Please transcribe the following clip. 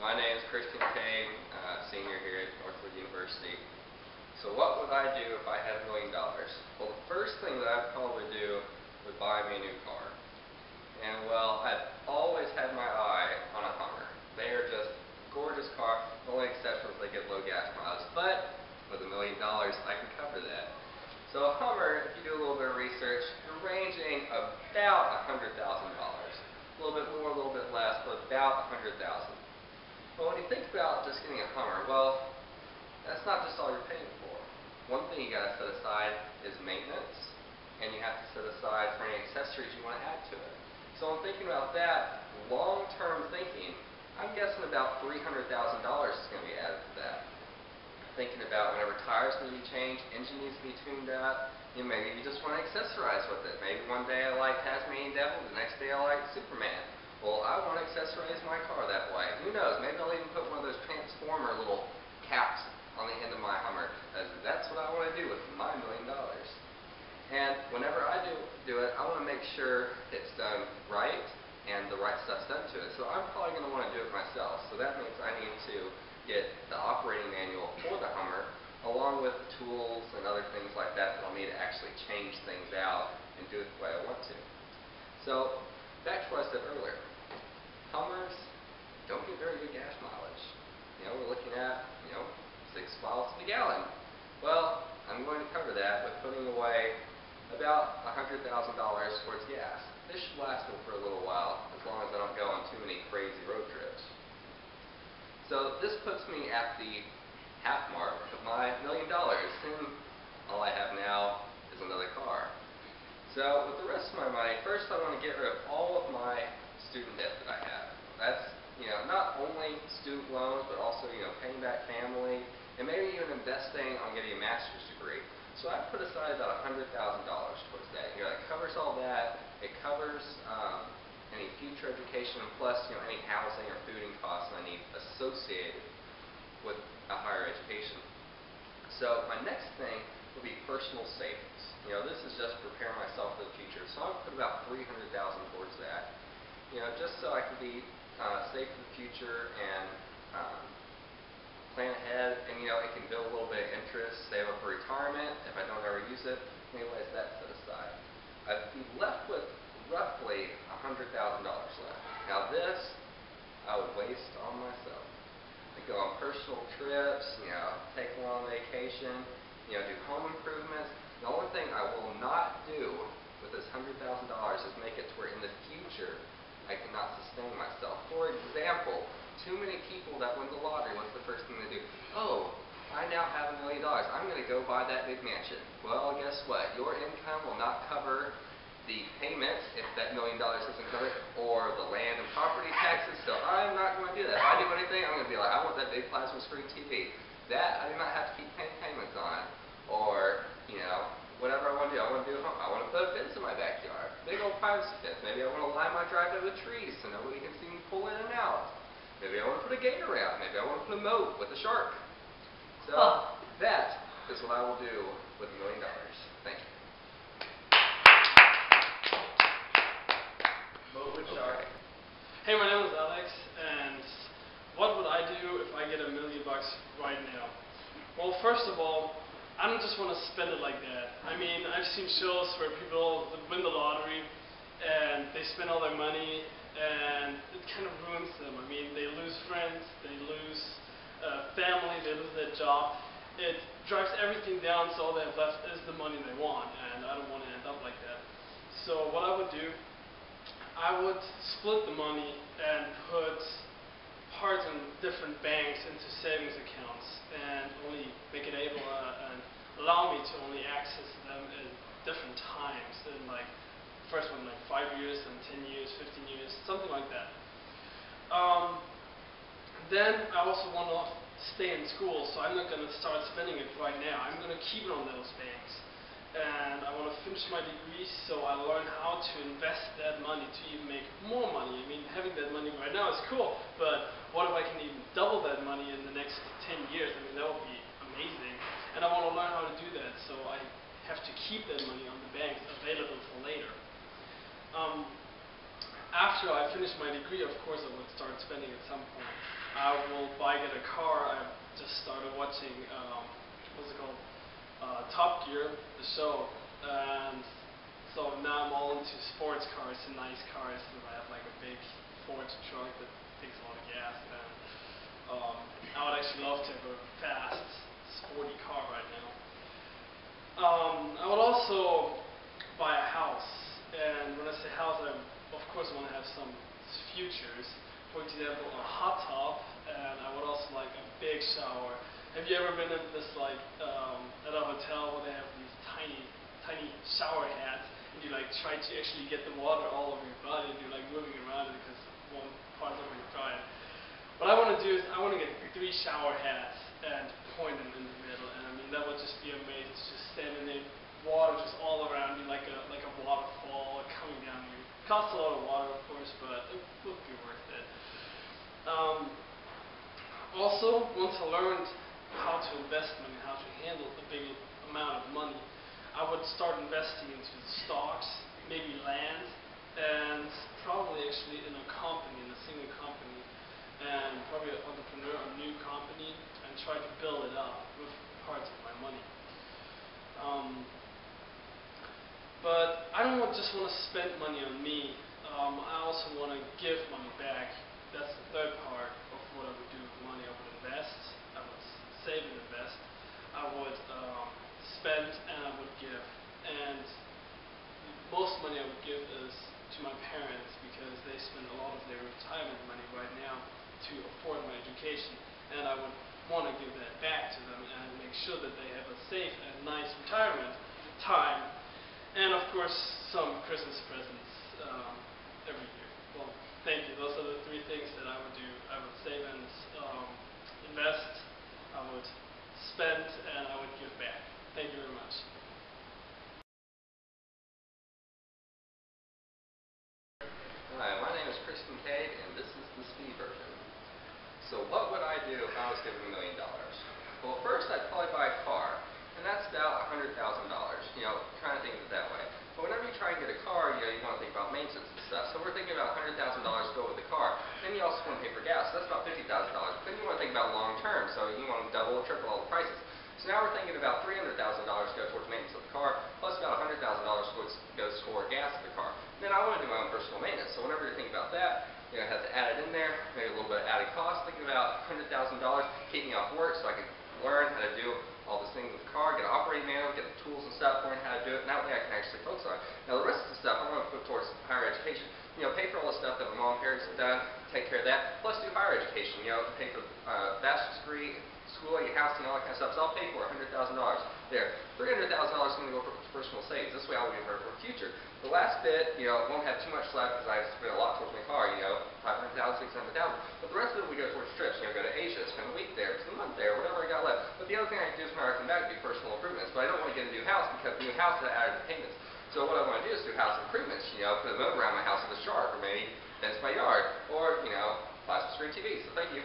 My name is Christian Kane, senior here at Northwood University. So what would I do if I had $1 million? Well, the first thing that I'd probably do would buy me a new car. And well, I've always had my eye on a Hummer. They are just gorgeous car. The only exception is they get low gas mileage. But with $1 million, I can cover that. So a Hummer, if you do a little bit of research, you're ranging about $100,000. A little bit more, a little bit less, but about $100,000. But when you think about just getting a Hummer, well, that's not just all you're paying for. One thing you got to set aside is maintenance, and you have to set aside for any accessories you want to add to it. So I'm thinking about that, long-term thinking, I'm guessing about $300,000 is going to be added to that. Thinking about whenever tires need to be changed, engine needs to be tuned out, maybe you just want to accessorize with it. Maybe one day I like Tasmanian Devil, the next day I like Superman. Well, I want to accessorize my car that way. Who knows? Maybe I'll even put one of those Transformer little caps on the end of my Hummer. That's what I want to do with my $1 million. And whenever I do it, I want to make sure it's done right and the right stuff's done to it. So I'm probably going to want to do it myself. So that means I need to get the operating manual for the Hummer, along with the tools and other things like that that I'll need to actually change things out and do it the way I want to. So, back to what I said earlier. Hummers don't get very good gas mileage. We're looking at, 6 miles to the gallon. Well, I'm going to cover that with putting away about $100,000 towards gas. This should last me for a little while, as long as I don't go on too many crazy road trips. So, this puts me at the half mark of my $1 million, and all I have now is another car. So with the rest of my money, first I want to get rid of all of my student debt that I have. That's, not only student loans, but also, paying back family, and maybe even investing on getting a master's degree. So I put aside about $100,000 towards that. It covers all that. It covers any future education, and plus, any housing or fooding costs I need associated with a higher education. So my next thing will be personal savings. This is just to prepare myself for the future. So I'll put about $300,000 towards that. Just so I can be safe for the future and plan ahead. And it can build a little bit of interest, save up for retirement if I don't ever use it. Anyways, that's set aside. I'd be left with roughly $100,000 left. Now this I would waste on myself. Go on personal trips, take a long vacation, do home improvements. The only thing I will not do with this $100,000 is make it to where in the future I cannot sustain myself. For example, too many people that win the lottery, what's the first thing they do? Oh, I now have $1 million. I'm going to go buy that big mansion. Well, guess what? Your income will not cover the payments, if that $1 million doesn't cover it, or the land and property taxes, so I'm not going to do that. If I do anything, I'm going to be like, I want that big plasma screen TV. That I do not have to keep paying payments on. Or, whatever I want to do. I want to put a fence in my backyard. Big old privacy fence. Maybe I want to line my driveway with trees so nobody can see me pull in and out. Maybe I want to put a gate around. Maybe I want to put a moat with a shark. So, that is what I will do with $1 million. Thank you. Hey, my name is Alex, and what would I do if I get $1 million right now? Well, first of all, I don't just want to spend it like that. I mean, I've seen shows where people win the lottery and they spend all their money and it kind of ruins them. I mean, they lose friends, they lose family, they lose their job. It drives everything down, so all they have left is the money they want, and I don't want to end up like that. So what I would do, I would split the money and put parts in different banks into savings accounts and only make it able and allow me to only access them at different times. In first one 5 years, then 10 years, 15 years, something like that. Then I also want to stay in school, so I'm not going to start spending it right now. I'm going to keep it on those banks. And I want to finish my degree so I learn how to invest that money to even make more money. I mean, having that money right now is cool, but what if I can even double that money in the next 10 years? I mean, that would be amazing. And I want to learn how to do that, so I have to keep that money on the banks available for later. After I finish my degree, of course, I would start spending at some point. I will get a car. I just started watching, what's it called? Top Gear, the show. And so now I'm all into sports cars and nice cars. And I have like a big Ford truck that takes a lot of gas. And I would actually love to have a fast, sporty car right now. I would also buy a house. And when I say house, I of course want to have some futures. For example, a hot tub, and I would also like a big shower. Have you ever been in this like at a hotel where they have these tiny shower heads, and you like try to actually get the water all over your body, and you're like moving around it because one part's over your dry. What I want to do is I want to get 3 shower heads and point them in the middle, and I mean that would just be amazing. Just standing there, water just all around you like a waterfall coming down you. Costs a lot of water, of course, but it would be worth it. Also, once I learned how to invest money, how to handle a big amount of money, I would start investing into the stocks, maybe land, and probably actually in a company, in a single company, and probably an entrepreneur, a new company, and try to build it up with parts of my money. But I don't just want to spend money on me. I also want to give money back. That's the third part of what I would do with money. I would invest, I would save and invest, I would spend, and I would give. And most money I would give is to my parents because they spend a lot of their retirement money right now to afford my education. And I would want to give that back to them and make sure that they have a safe and nice retirement time. And of course, some Christmas presents every year. Well, thank you. Those are the 3 things that I would do. I would save and invest, I would spend, and I would give back. Thank you very much. Hi, my name is Chris Kincaid, and this is the speed version. So what would I do if I was given $1 million? Well, first I'd probably buy a car, and that's about $100,000. Kind of think of it that way. But whenever you try and get a car, you want to think about maintenance and stuff. So we're thinking about $100,000 to go with the car. Then you also want to pay for gas. So that's about $50,000. Then you want to think about long term. So you want to double, triple all the prices. So now we're thinking about $300,000 to go towards maintenance of the car, plus about $100,000 goes toward gas of the car. Then I want to do my own personal maintenance. So whenever you think about that, I have to add it in there, maybe a little bit of added cost. Thinking about $100,000, keep me off work so I can learn how to do all these things with the car, get an operating manual, get the tools and stuff, learn how to do it, and that way I can actually focus on it. Now the rest of the stuff I want to put towards higher education. Pay for all the stuff that my mom and parents have done, take care of that, plus do higher education, pay for bachelor's degree, schooling, housing, all that kind of stuff. So I'll pay for $100,000 there. $300,000 is going to go for personal savings. This way I'll be for the future. The last bit, won't have too much left because I've spent a lot towards my car, $500,000, $600,000. But the rest of it we go towards trips, go to Asia, spend a week there, spend a month there, whatever I got left. But the other thing I can do is when I come back, do personal improvements. But I don't want to get a new house because the new house is added payments. So what I want to do is do house improvements, put a moat around my house with a shark, or maybe fence my yard, or, buy some screen TV. So thank you.